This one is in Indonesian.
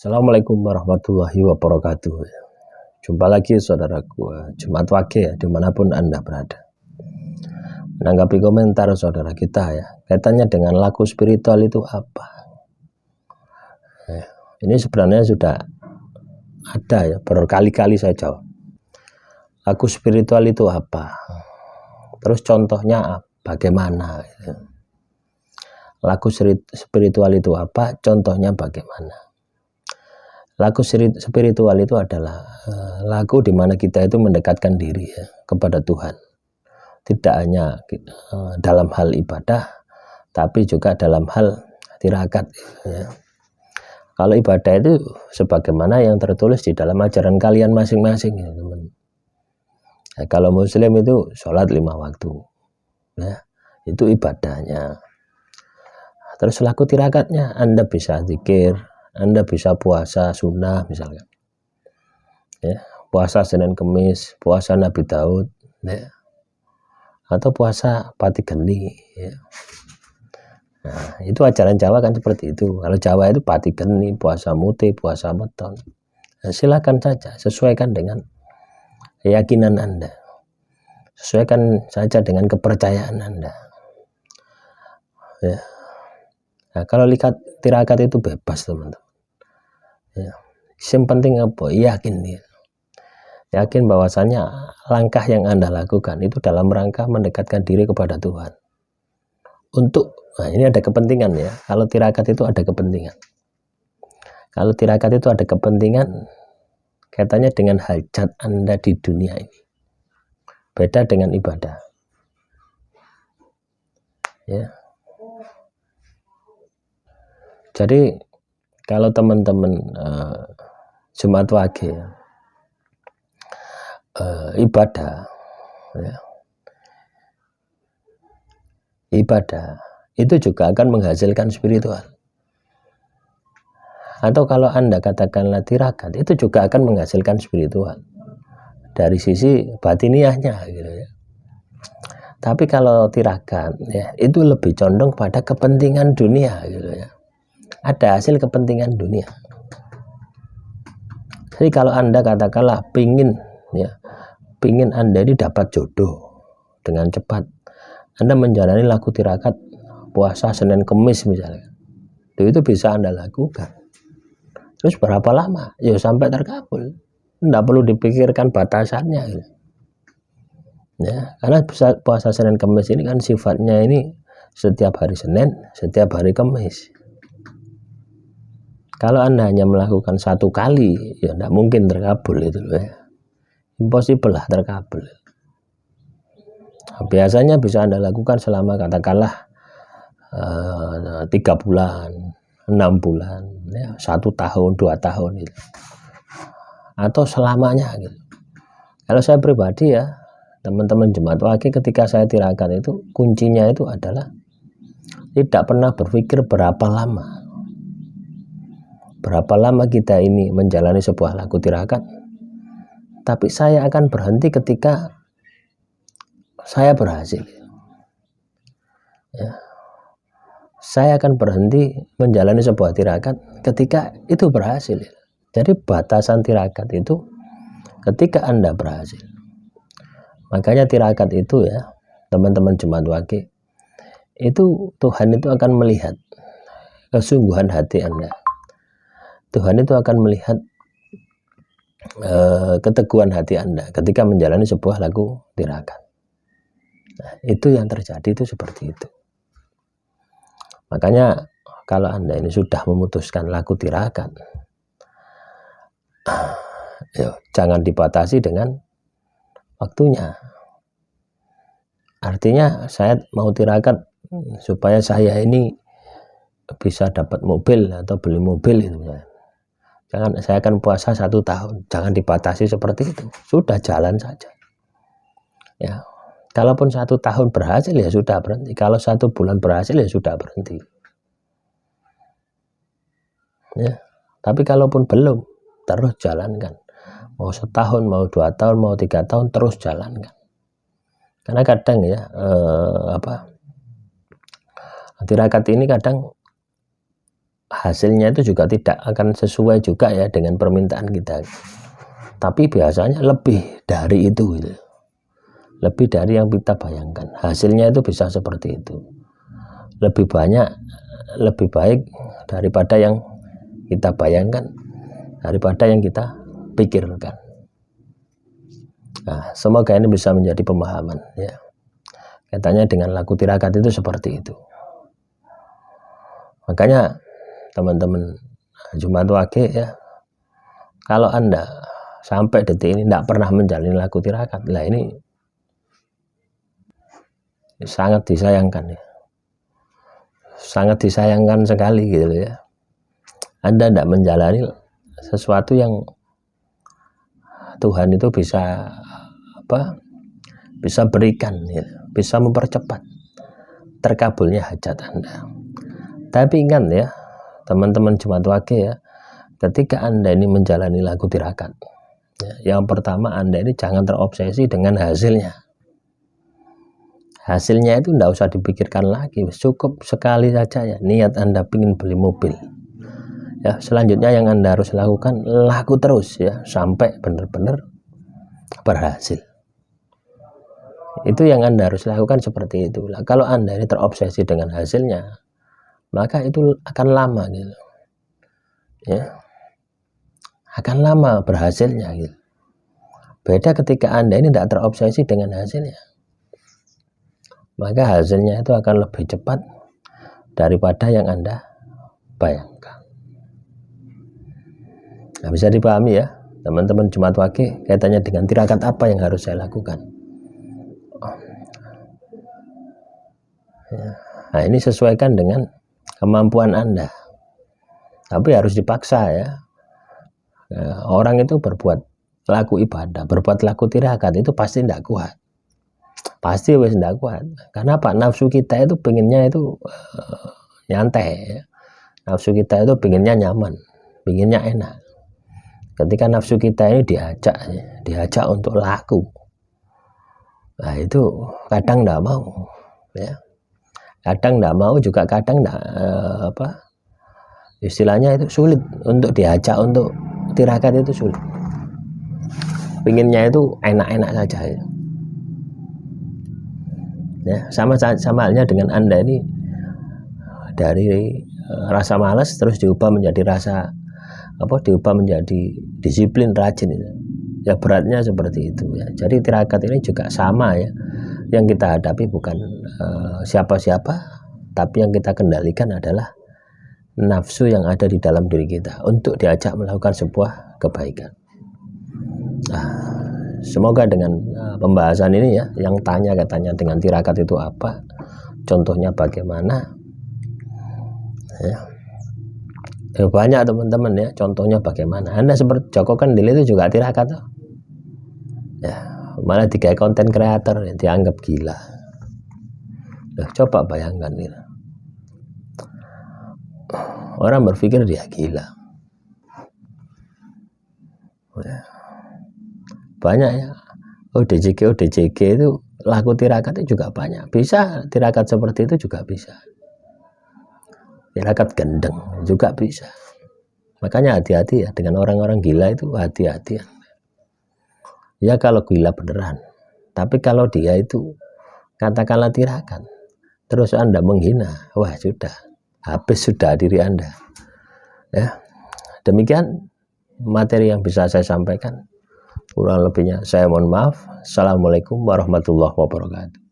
Assalamualaikum warahmatullahi wabarakatuh. Jumpa lagi saudaraku, Jumat Wage ya, dimanapun Anda berada. Menanggapi komentar saudara kita ya, kaitannya dengan laku spiritual itu apa? Ini sebenarnya sudah ada ya, berkali-kali saya jawab. Laku spiritual itu apa? Terus contohnya bagaimana? Laku spiritual itu apa? Contohnya bagaimana? Laku spiritual itu adalah laku di mana kita itu mendekatkan diri ya, kepada Tuhan. Tidak hanya dalam hal ibadah, tapi juga dalam hal tirakat. Ya. Kalau ibadah itu sebagaimana yang tertulis di dalam ajaran kalian masing-masing, ya, teman. Ya, kalau Muslim itu sholat 5 waktu, ya, itu ibadahnya. Terus laku tirakatnya, Anda bisa zikir, Anda bisa puasa sunnah misalnya, ya, puasa Senin Kemis, puasa Nabi Daud, ya, atau puasa pati geni, ya. Nah, itu ajaran Jawa kan seperti itu. Kalau Jawa itu pati geni, puasa mute, puasa weton. Nah, silakan saja, sesuaikan dengan keyakinan Anda, sesuaikan saja dengan kepercayaan Anda. Ya. Nah, kalau lihat tirakat itu bebas teman-teman. Ya. Yang penting apa? Yakin dia. Yakin bahwasanya langkah yang Anda lakukan itu dalam rangka mendekatkan diri kepada Tuhan. Nah ini ada kepentingan ya. Kalau tirakat itu ada kepentingan. Kalau tirakat itu ada kepentingan kaitannya dengan hajat Anda di dunia ini. Beda dengan ibadah. Ya. Jadi kalau teman-teman Jumat Wage ibadah, ya, ibadah itu juga akan menghasilkan spiritual. Atau kalau Anda katakanlah tirakat, itu juga akan menghasilkan spiritual dari sisi batiniahnya, gitu ya. Tapi kalau tirakat, ya, itu lebih condong pada kepentingan dunia, gitu ya. Ada hasil kepentingan dunia. Jadi kalau Anda katakanlah pingin Anda ini dapat jodoh dengan cepat, Anda menjalani laku tirakat puasa Senin Kemis misalnya, itu bisa Anda lakukan. Terus berapa lama? Ya sampai terkabul. Tidak perlu dipikirkan batasannya. Ya, karena puasa Senin Kemis ini kan sifatnya ini setiap hari Senin, setiap hari Kemis. Kalau Anda hanya melakukan satu kali, ya tidak mungkin terkabul itu, ya. Impossible lah terkabul. Nah, biasanya bisa Anda lakukan selama katakanlah 3 bulan, 6 bulan, ya, 1 tahun, 2 tahun itu, atau selamanya gitu. Kalau saya pribadi ya, teman-teman Jumat Wage, ketika saya tirakat itu kuncinya itu adalah tidak pernah berpikir berapa lama kita ini menjalani sebuah laku tirakat, tapi saya akan berhenti ketika saya berhasil. Ya. Saya akan berhenti menjalani sebuah tirakat ketika itu berhasil. Jadi batasan tirakat itu ketika Anda berhasil. Makanya tirakat itu ya, teman-teman Jumat Wage, itu Tuhan itu akan melihat kesungguhan hati Anda. Tuhan itu akan melihat keteguhan hati Anda ketika menjalani sebuah laku tirakat. Nah, itu yang terjadi itu seperti itu. Makanya kalau Anda ini sudah memutuskan laku tirakat, ya, jangan dibatasi dengan waktunya. Artinya saya mau tirakat supaya saya ini bisa dapat mobil atau beli mobil itu ya. Jangan, saya akan puasa 1 tahun, jangan dibatasi seperti itu. Sudah jalan saja. Ya, kalaupun 1 tahun berhasil ya sudah berhenti. Kalau 1 bulan berhasil ya sudah berhenti. Ya, tapi kalaupun belum, terus jalankan. Mau 1 tahun, mau 2 tahun, mau 3 tahun, terus jalankan. Karena kadang ya tirakat ini kadang hasilnya itu juga tidak akan sesuai juga ya dengan permintaan kita. Tapi biasanya lebih dari itu gitu. Lebih dari yang kita bayangkan. Hasilnya itu bisa seperti itu. Lebih banyak, lebih baik daripada yang kita bayangkan, daripada yang kita pikirkan. Nah, semoga ini bisa menjadi pemahaman ya. Katanya dengan laku tirakat itu seperti itu. Makanya teman-teman Jumat Wage ya, kalau Anda sampai detik ini tidak pernah menjalani laku tirakat, lah ini sangat disayangkan ya. Sangat disayangkan sekali gitu ya. Anda tidak menjalani sesuatu yang Tuhan itu bisa bisa berikan ya, bisa mempercepat terkabulnya hajat Anda. Tapi ingat ya teman-teman Jumat Wage ya, ketika Anda ini menjalani laku tirakat ya, yang pertama Anda ini jangan terobsesi dengan hasilnya. Hasilnya itu tidak usah dipikirkan lagi, cukup sekali saja ya niat Anda ingin beli mobil ya. Selanjutnya yang Anda harus lakukan, laku terus ya sampai benar-benar berhasil. Itu yang Anda harus lakukan seperti itu. Kalau Anda ini terobsesi dengan hasilnya, maka itu akan lama gitu ya, akan lama berhasilnya gitu. Beda ketika Anda ini tidak terobsesi dengan hasilnya, maka hasilnya itu akan lebih cepat daripada yang Anda bayangkan. Nah, bisa dipahami ya teman-teman Jumat Wage kaitannya dengan tirakat apa yang harus saya lakukan. Nah, ini sesuaikan dengan kemampuan Anda, tapi harus dipaksa ya. Orang itu berbuat laku ibadah, berbuat laku tirakat itu pasti tidak kuat, pasti wes tidak kuat. Karena apa? Nafsu kita itu pengennya itu nyantai ya. Nafsu kita itu pengennya nyaman, pengennya enak. Ketika nafsu kita ini diajak untuk laku, nah itu kadang tidak mau ya. Kadang tidak mau juga, kadang tidak istilahnya itu sulit untuk diajak untuk tirakat, itu sulit. Pinginnya itu enak-enak saja ya. Sama halnya dengan Anda ini dari rasa malas terus diubah menjadi rasa diubah menjadi disiplin, rajin ya, beratnya seperti itu ya. Jadi tirakat ini juga sama ya. Yang kita hadapi bukan siapa-siapa, tapi yang kita kendalikan adalah nafsu yang ada di dalam diri kita untuk diajak melakukan sebuah kebaikan. Nah, semoga dengan pembahasan ini ya, yang tanya katanya dengan tirakat itu apa, contohnya bagaimana ya, banyak teman-teman ya, contohnya bagaimana. Anda seperti Joko Kendil itu juga tirakat ya, malah tiga konten kreator yang dianggap gila. Coba bayangkan ya. Orang berpikir dia gila. Banyak ya. ODJK itu laku tirakatnya juga banyak. Bisa tirakat seperti itu juga bisa. Tirakat gendeng juga bisa. Makanya hati-hati ya dengan orang-orang gila itu, hati-hati. Ya kalau gila beneran. Tapi kalau dia itu katakanlah tirakat, terus Anda menghina, wah sudah, habis sudah diri Anda ya. Demikian materi yang bisa saya sampaikan, kurang lebihnya saya mohon maaf. Assalamualaikum warahmatullahi wabarakatuh.